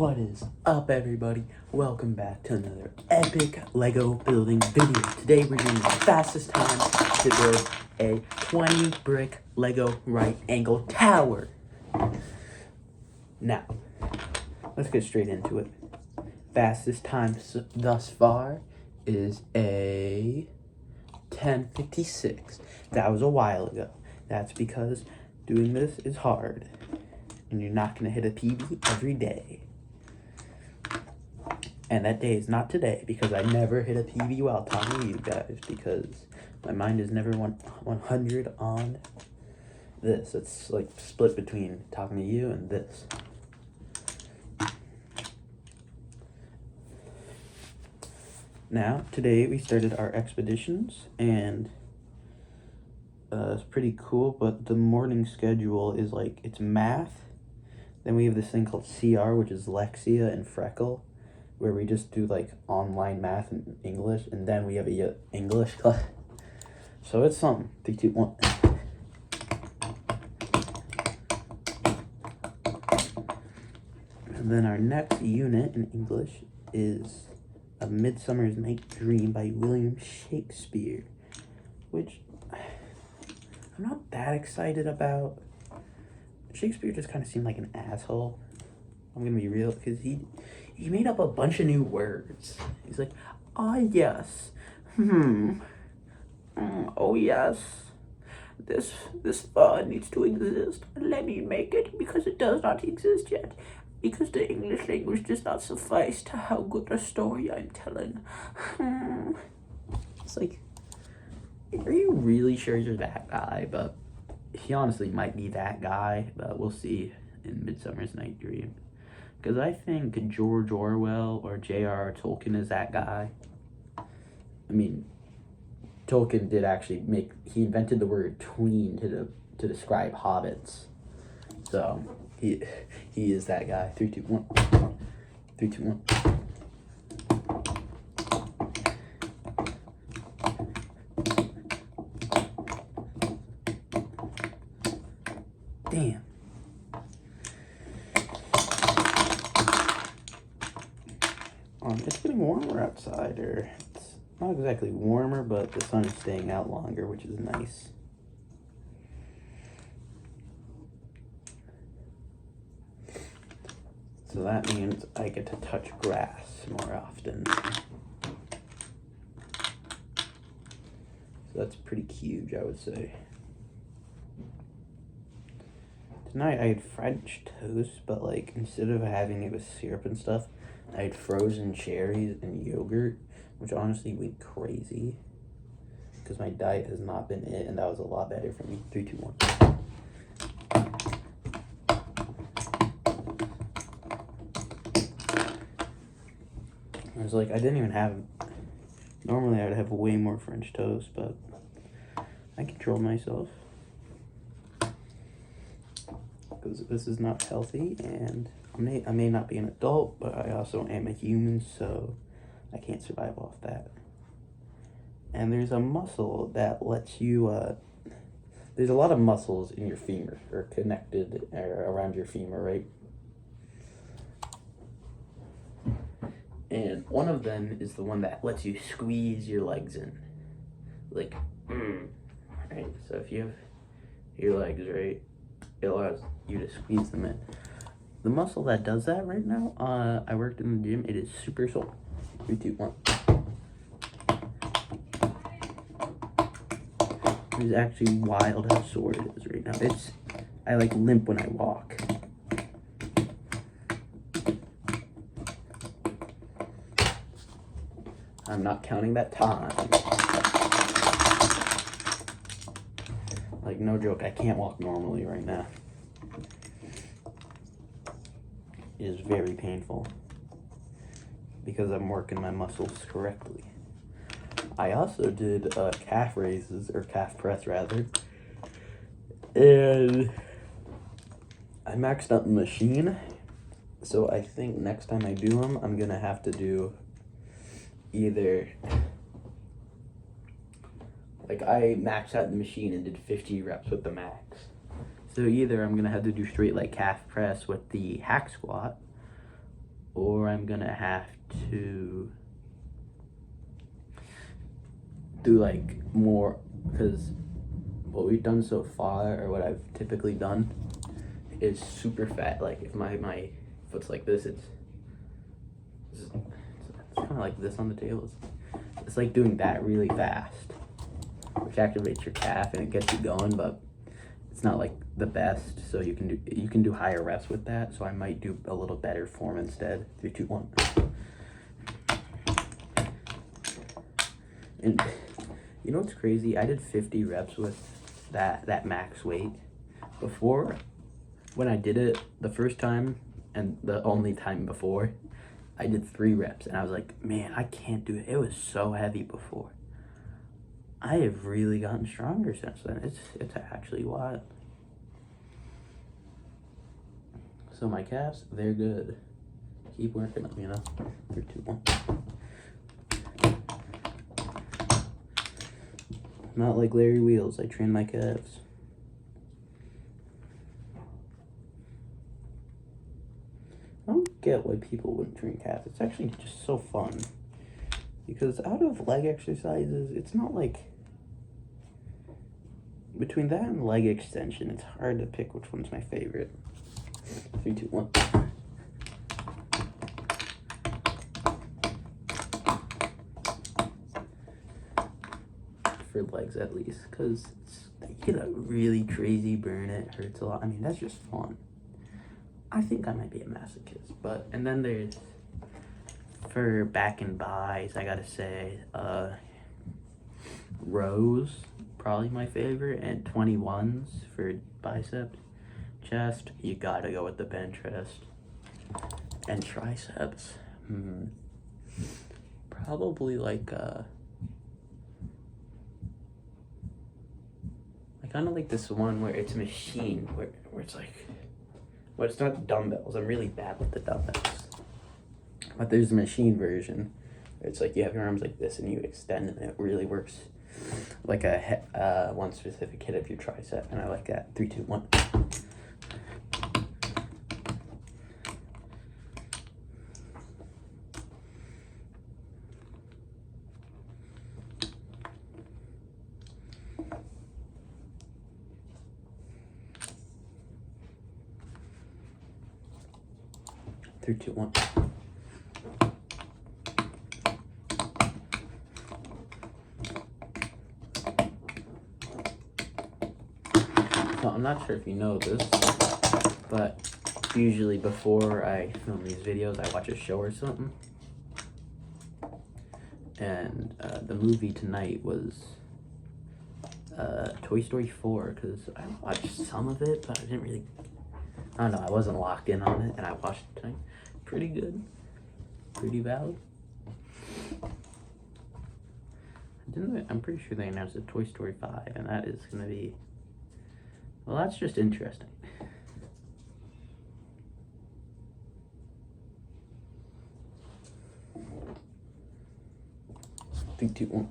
What is up, everybody? Welcome back to another epic Lego building video. Today we're doing the fastest time to build a 20 brick Lego right angle tower. Now, let's get straight into it. Fastest time thus far is a 10:56. That was a while ago. That's because doing this is hard. And you're not going to hit a PB every day. And that day is not today, because I never hit a PB while talking to you guys, because my mind is never 100 on this. It's like split between talking to you and this. Now, today we started our expeditions, and it's pretty cool, but the morning schedule is like, it's math. Then we have this thing called CR, which is Lexia and Freckle, where we just do like online math and English, and then we have a English class. So it's something. 3, 2, 1. And then our next unit in English is A Midsummer's Night Dream by William Shakespeare, which I'm not that excited about. Shakespeare just kind of seemed like an asshole. I'm gonna be real, because he made up a bunch of new words. He's like, yes, oh yes, this needs to exist. Let me make it, because it does not exist yet. Because the English language does not suffice to how good a story I'm telling. It's like, are you really sure you're that guy? But he honestly might be that guy, but we'll see in Midsummer's Night Dream. Because I think George Orwell or J.R.R. Tolkien is that guy. I mean, Tolkien did actually he invented the word tween to describe hobbits. So, he is that guy. 3, 2, 1. 3, 2, 1. Damn. It's getting warmer outside, or it's not exactly warmer, but the sun is staying out longer, which is nice. So that means I get to touch grass more often. So that's pretty huge, I would say. Tonight I had French toast, but like instead of having it with syrup and stuff, I had frozen cherries and yogurt, which honestly went crazy, because my diet has not been it, and that was a lot better for me. 3, 2, 1. I was like, I didn't even have, normally I would have way more French toast, but I controlled myself, because this is not healthy, and I may not be an adult, but I also am a human, so I can't survive off that. And there's a muscle that lets you, there's a lot of muscles in your femur, or connected around your femur, right? And one of them is the one that lets you squeeze your legs in. Like, right? So if you have your legs, right, it allows you to squeeze them in. The muscle that does that right now, I worked in the gym, it is super sore. 3, 2, 1. It's actually wild how sore it is right now. I like limp when I walk. I'm not counting that time. Like, no joke, I can't walk normally right now. It is very painful, because I'm working my muscles correctly. I also did calf raises, or calf press rather, and I maxed out the machine, so I think next time I do them, I'm gonna have to do either, like, I maxed out the machine and did 50 reps with the max. So either I'm gonna have to do straight like calf press with the hack squat, or I'm gonna have to do like more, because what we've done so far, or what I've typically done, is super fat. Like if my foot's like this, it's kind of like this on the table. It's like doing that really fast, which activates your calf and it gets you going, but it's not like the best. So you can do higher reps with that. So I might do a little better form instead. 3, 2, 1. And you know what's crazy? I did 50 reps with that max weight before. When I did it the first time and the only time before, I did 3 reps and I was like, man, I can't do it. It was so heavy before. I have really gotten stronger since then. It's actually wild. So my calves, they're good. Keep working them, you know. 3, 2, 1. Not like Larry Wheels. I train my calves. I don't get why people wouldn't train calves. It's actually just so fun. Because out of leg exercises, it's not like... Between that and leg extension, it's hard to pick which one's my favorite. 3, 2, 1. For legs at least, because you get a really crazy burn. It hurts a lot. I mean, that's just fun. I think I might be a masochist, but and then there's for back and buys, I gotta say, rows probably my favorite, and 21s for biceps. Chest, you gotta go with the bench rest. And triceps, probably like I kind of like this one where it's a machine where it's like, well, it's not dumbbells. I'm really bad with the dumbbells. But there's a machine version where it's like you have your arms like this and you extend, and it really works like a one specific hit of your tricep, and I like that. 3, 2, 1. Three, two, one. So I'm not sure if you know this, but usually before I film these videos, I watch a show or something. And the movie tonight was Toy Story 4, because I watched some of it, but I didn't really, I don't know, I wasn't locked in on it, and I watched it tonight. Pretty good. Pretty valid. I'm pretty sure they announced a Toy Story 5, and that is going to be, well, that's just interesting. Three, two, one.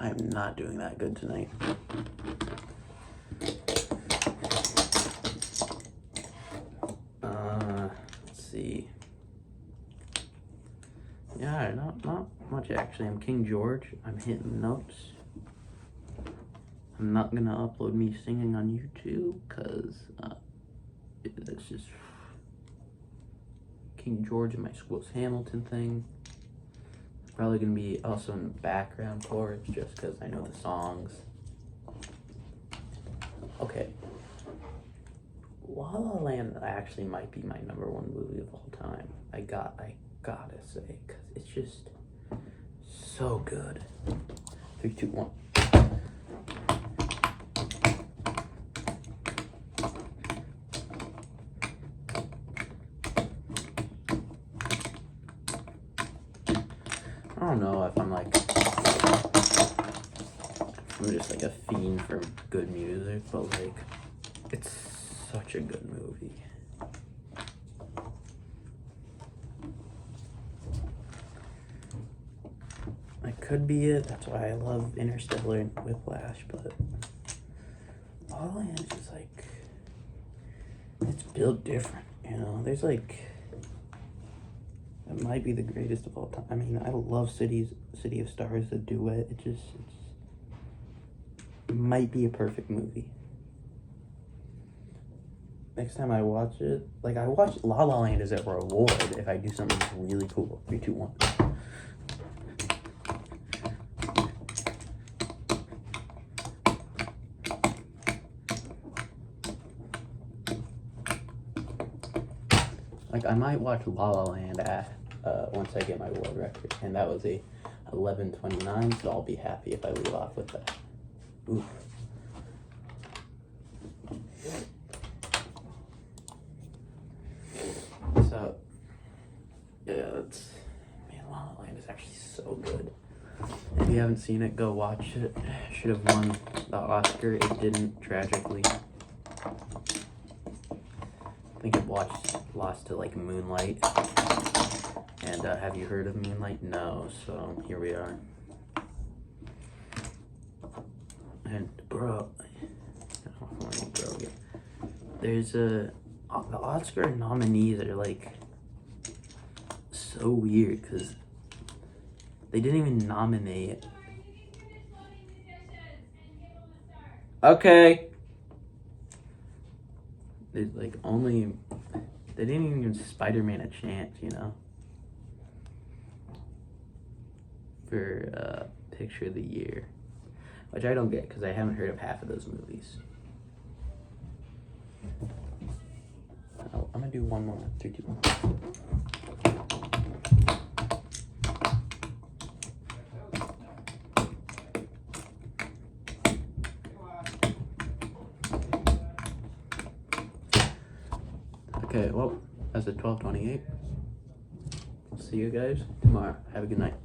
I'm not doing that good tonight. Let's see. Yeah, not much actually. I'm King George. I'm hitting notes. I'm not gonna upload me singing on YouTube because it's just King George and my school's Hamilton thing. Probably gonna be also in the background chorus just because I know the songs. Okay. La La Land actually might be my #1 movie of all time. I gotta say, because it's just so good. 3, 2, 1. I don't know if I'm just like a fiend for good music, but like, it's such a good movie. That could be it. That's why I love Interstellar and Whiplash, but La La Land is just like, it's built different, you know? There's like, it might be the greatest of all time. I mean, I love City of Stars, the duet. It might be a perfect movie. Next time I watch it, like I watch La La Land as a reward if I do something really cool. 3, 2, 1. Like I might watch La La Land once I get my world record, and that was a 11:29, so I'll be happy if I leave off with that. Oof. So, yeah, man, La La Land is actually so good. If you haven't seen it, go watch it. Should have won the Oscar. It didn't, tragically. I think it lost to like Moonlight. And have you heard of Moonlight? No, so here we are. And bro, there's the Oscar nominees are like so weird because they didn't even nominate. Okay. There's like only, they didn't even give Spider-Man a chance, you know, for Picture of the Year, which I don't get because I haven't heard of half of those movies. I'm gonna do one more. 3, 2, 1. Okay, well, that's at 12:28. I'll see you guys tomorrow. Have a good night.